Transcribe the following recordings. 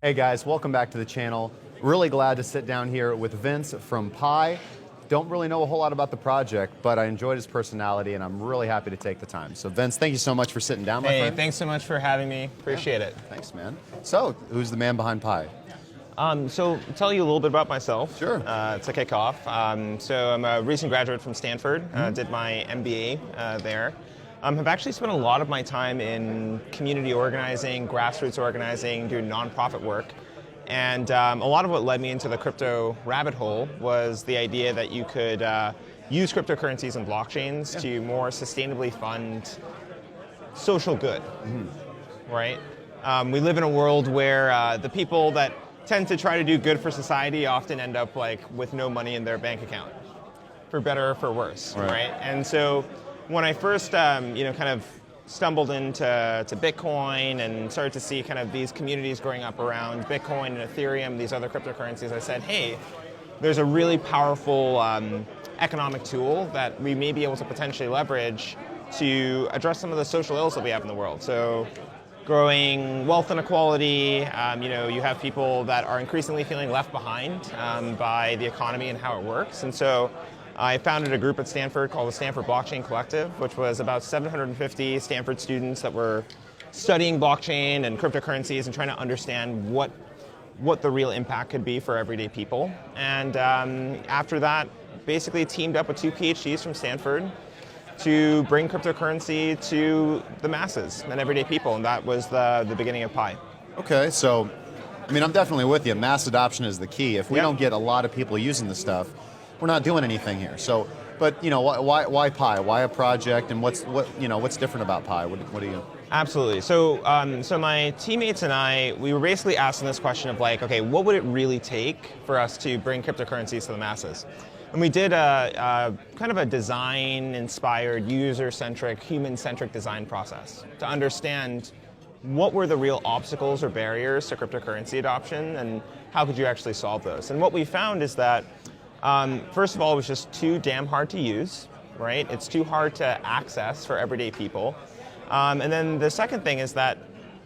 Hey guys, welcome back to the channel. Really glad to sit down here with Vince from Pi. Don't really know a whole lot about the project, but I enjoyed his personality and I'm really happy to take the time. So Vince, thank you so much for sitting down, my friend. Hey, thanks so much for having me. Appreciate it. Thanks, man. So, who's the man behind Pi? So, I'll tell you a little bit about myself. Sure. To kick off. So, I'm a recent graduate from Stanford. Did my MBA there. Have actually spent a lot of my time in community organizing, grassroots organizing, doing nonprofit work. And a lot of what led me into the crypto rabbit hole was the idea that you could use cryptocurrencies and blockchains to more sustainably fund social good, right? We live in a world where the people that tend to try to do good for society often end up like with no money in their bank account, for better or for worse, right? And so when I first, kind of stumbled into Bitcoin and started to see kind of these communities growing up around Bitcoin and Ethereum, these other cryptocurrencies, I said, hey, there's a really powerful economic tool that we may be able to potentially leverage to address some of the social ills that we have in the world. So growing wealth inequality, you have people that are increasingly feeling left behind by the economy and how it works. And so I founded a group at Stanford called the Stanford Blockchain Collective, which was about 750 Stanford students that were studying blockchain and cryptocurrencies and trying to understand what the real impact could be for everyday people. And after that, basically teamed up with two PhDs from Stanford to bring cryptocurrency to the masses and everyday people, and that was the beginning of Pi. Okay, so, I mean, I'm definitely with you. Mass adoption is the key. If we don't get a lot of people using the stuff, we're not doing anything here. So, but why Pi? Why a project? And what's different about Pi? What do you? Absolutely. So, so my teammates and I, we were basically asking this question of like, okay, what would it really take for us to bring cryptocurrencies to the masses? And we did a kind of a design-inspired, user-centric, human-centric design process to understand what were the real obstacles or barriers to cryptocurrency adoption, and how could you actually solve those? And what we found is that first of all, it was just too damn hard to use, right? It's too hard to access for everyday people. And then the second thing is that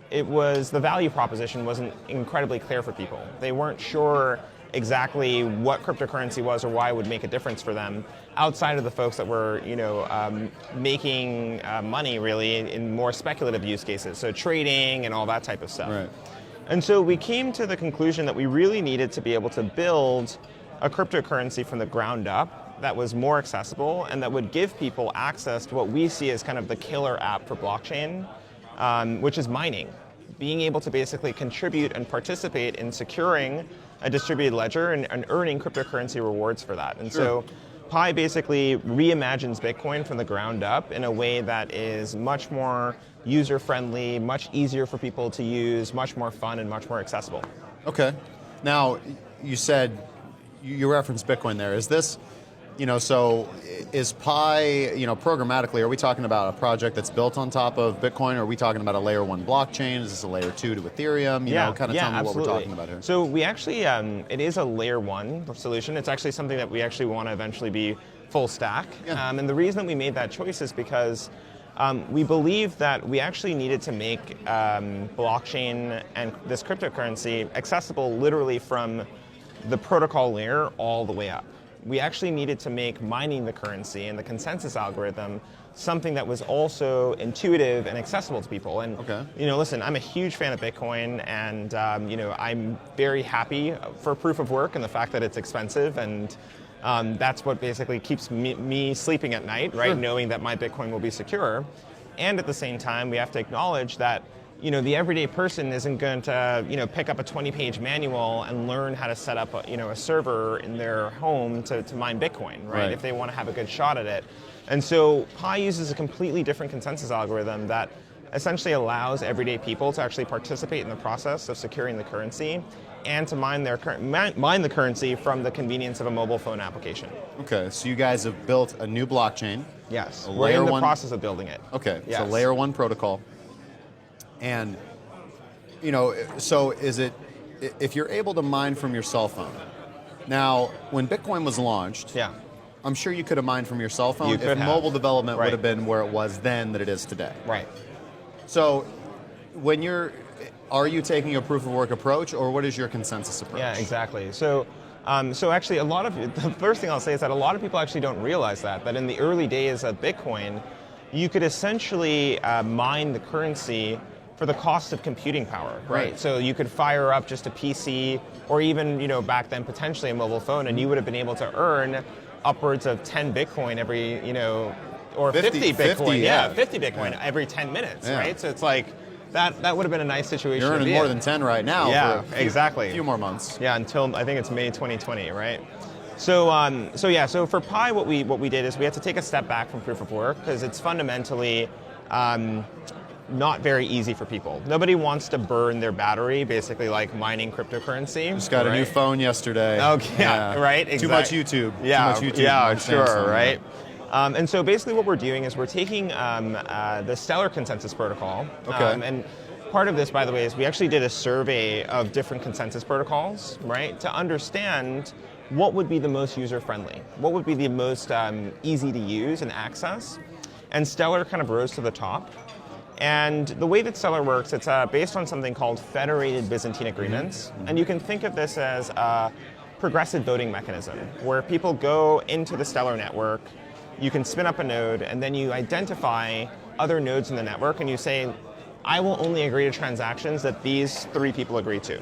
the value proposition wasn't incredibly clear for people. They weren't sure exactly what cryptocurrency was or why it would make a difference for them outside of the folks that were, making money really in more speculative use cases, so trading and all that type of stuff. Right. And so we came to the conclusion that we really needed to be able to build a cryptocurrency from the ground up that was more accessible and that would give people access to what we see as kind of the killer app for blockchain, which is mining. Being able to basically contribute and participate in securing a distributed ledger and earning cryptocurrency rewards for that. And so Pi basically reimagines Bitcoin from the ground up in a way that is much more user-friendly, much easier for people to use, much more fun and much more accessible. Okay. Now, you said, you referenced Bitcoin there. Is this, so is Pi, programmatically, are we talking about a project that's built on top of Bitcoin, or are we talking about a layer 1 blockchain? Is this a layer 2 to Ethereum? Kind of tell me what we're talking about here. So we actually, it is a layer 1 solution. It's actually something that we actually want to eventually be full stack. And the reason that we made that choice is because we believe that we actually needed to make blockchain and this cryptocurrency accessible literally from the protocol layer all the way up. We actually needed to make mining the currency and the consensus algorithm something that was also intuitive and accessible to people. And listen, I'm a huge fan of Bitcoin, and I'm very happy for proof of work and the fact that it's expensive, and that's what basically keeps me sleeping at night, right? Knowing that my Bitcoin will be secure. And at the same time, we have to acknowledge that the everyday person isn't going to, pick up a 20-page manual and learn how to set up a server in their home to mine Bitcoin, right? If they want to have a good shot at it. And so Pi uses a completely different consensus algorithm that essentially allows everyday people to actually participate in the process of securing the currency and to mine the currency from the convenience of a mobile phone application. Okay, so you guys have built a new blockchain. Yes, we're in the process of building it. Okay, yes. So layer 1 protocol. And, so is it, if you're able to mine from your cell phone, now, when Bitcoin was launched, I'm sure you could have mined from your cell phone if mobile development would have been where it was then that it is today. Right. So when are you taking a proof of work approach, or what is your consensus approach? Yeah, exactly. So actually, the first thing I'll say is that a lot of people actually don't realize that in the early days of Bitcoin, you could essentially mine the currency for the cost of computing power, right? So you could fire up just a PC, or even back then potentially a mobile phone, and you would have been able to earn upwards of 10 Bitcoin every or 50 Bitcoin, 50 Bitcoin every 10 minutes, right? So it's like that would have been a nice situation. You're earning more than 10 right now. Yeah, for exactly. A few more months. Yeah, until I think it's May 2020, right? So for Pi, what we did is we had to take a step back from proof of work, because it's fundamentally not very easy for people. Nobody wants to burn their battery, basically like mining cryptocurrency. Just got a new phone yesterday. Okay, yeah, right. Exactly. Too much YouTube. Yeah, Too much YouTube. Yeah, sure, Samsung, right. And so basically what we're doing is we're taking the Stellar consensus protocol. Okay. And part of this, by the way, is we actually did a survey of different consensus protocols, right, to understand what would be the most user-friendly, what would be the most easy to use and access. And Stellar kind of rose to the top. And the way that Stellar works, it's based on something called federated Byzantine agreements. And you can think of this as a progressive voting mechanism, where people go into the Stellar network, you can spin up a node, and then you identify other nodes in the network, and you say, I will only agree to transactions that these 3 people agree to.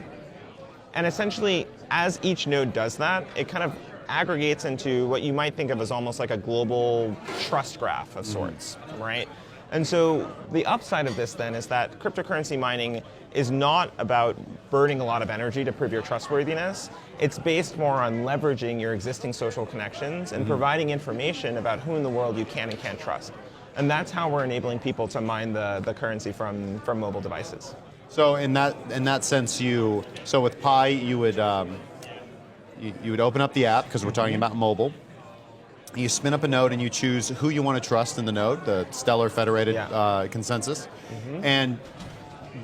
And essentially, as each node does that, it kind of aggregates into what you might think of as almost like a global trust graph of sorts, right? And so the upside of this then is that cryptocurrency mining is not about burning a lot of energy to prove your trustworthiness. It's based more on leveraging your existing social connections and providing information about who in the world you can and can't trust. And that's how we're enabling people to mine the currency from mobile devices. So in that sense, so with Pi, you would open up the app, because we're talking about mobile. You spin up a node and you choose who you want to trust in the node, the Stellar federated consensus. And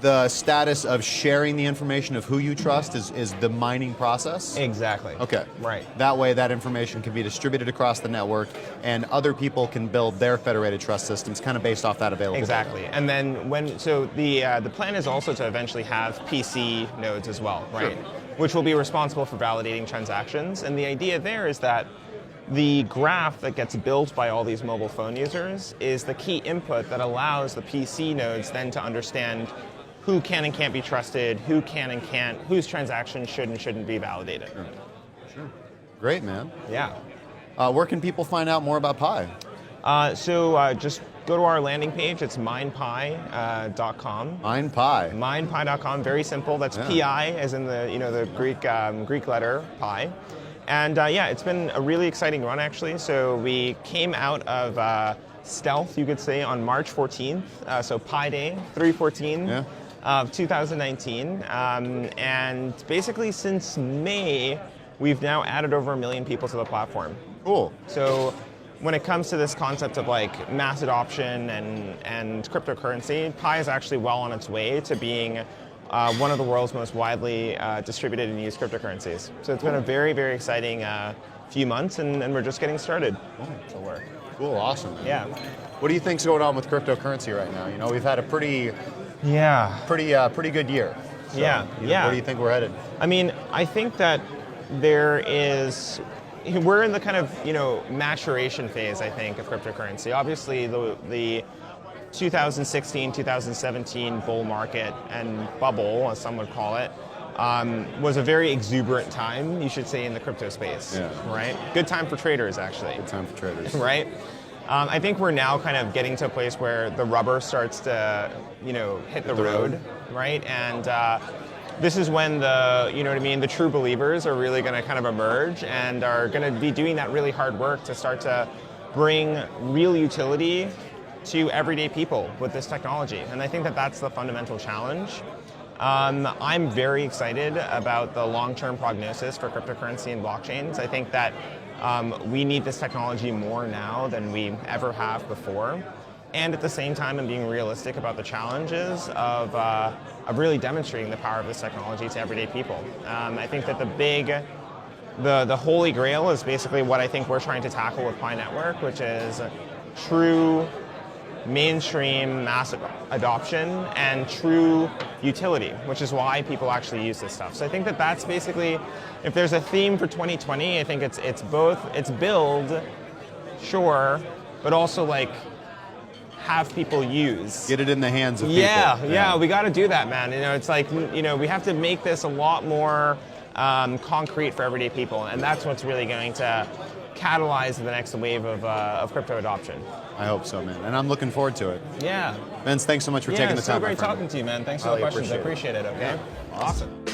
the status of sharing the information of who you trust is the mining process? Exactly. Okay. Right. That way that information can be distributed across the network, and other people can build their federated trust systems kind of based off that available Exactly. data. And then the plan is also to eventually have PC nodes as well, right? Sure. Which will be responsible for validating transactions. And the idea there is that the graph that gets built by all these mobile phone users is the key input that allows the PC nodes then to understand who can and can't be trusted, who can and can't, whose transactions should and shouldn't be validated. Sure. Great, man. Yeah. Where can people find out more about Pi? Just go to our landing page. It's minepi.com. MinePi. Minepi.com. Very simple. That's PI, as in the Greek letter pi. And it's been a really exciting run, actually. So we came out of stealth, you could say, on March 14th. So Pi Day, 3/14 of 2019. And basically since May, we've now added over 1 million people to the platform. Cool. So when it comes to this concept of like mass adoption and cryptocurrency, Pi is actually well on its way to being one of the world's most widely distributed and used cryptocurrencies. So it's been a very, very exciting few months, and we're just getting started. Cool, awesome. Yeah. What do you think's going on with cryptocurrency right now? You know, we've had a pretty good year. So, where do you think we're headed? I mean, I think that we're in the kind of maturation phase, I think, of cryptocurrency. Obviously, the 2016, 2017 bull market and bubble, as some would call it, was a very exuberant time, you should say, in the crypto space, right? Good time for traders, actually. Good time for traders. Right? I think we're now kind of getting to a place where the rubber starts to, hit the road, right? And this is when the true believers are really going to kind of emerge and are going to be doing that really hard work to start to bring real utility to everyday people with this technology. And I think that that's the fundamental challenge. I'm very excited about the long-term prognosis for cryptocurrency and blockchains. I think that we need this technology more now than we ever have before. And at the same time, I'm being realistic about the challenges of really demonstrating the power of this technology to everyday people. I think that the holy grail is basically what I think we're trying to tackle with Pi Network, which is true mainstream mass adoption and true utility, which is why people actually use this stuff. So I think that that's basically, if there's a theme for 2020, I think it's both, it's build, sure, but also like have people use. Get it in the hands of people. Yeah, we got to do that, man. You know, it's like, you know, we have to make this a lot more concrete for everyday people, and that's what's really going to catalyze the next wave of crypto adoption. I hope so, man. And I'm looking forward to it. Yeah. Vince, thanks so much for taking the time. Yeah, so great talking to you, man. Thanks for the questions. I appreciate it, okay? Yeah. Awesome.